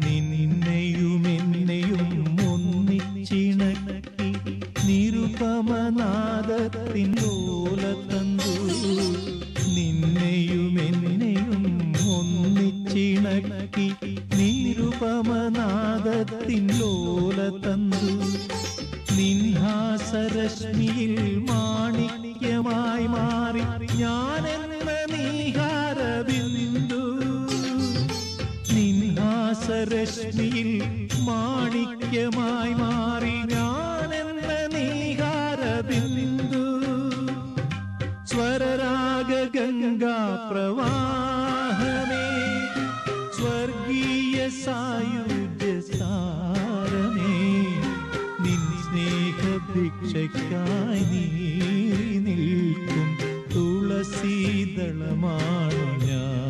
നിന്നെയും എന്നെയും ഒന്നിച്ചിണക്കി നിരുപമനാദത്തിൻ ലോലതന്തു. നിന്നെയും എന്നെയും ഒന്നിച്ചിണക്കി നിരുപമനാദത്തിൻ ലോലതന്തു. നിൻഹാസരശ്മിയിൽ മാണിക്യമായി മാറി ഞാനെന്ന നീഹാരബിന്ദു. നിൻഹാസരശ്മിയിൽ മാണിക്യമായി മാറി ഞാനെന്ന നീഹാരബിന്ദു. സ്വരരാഗ ഗംഗാ പ്രവാഹമേ, സ്വർഗീയ സായുജ്യ സാരമേ, നിൻ സ്നേഹഭിക്ഷയ്ക്കായി നീറി നിൽക്കും തുളസീദളമാണു ഞാൻ.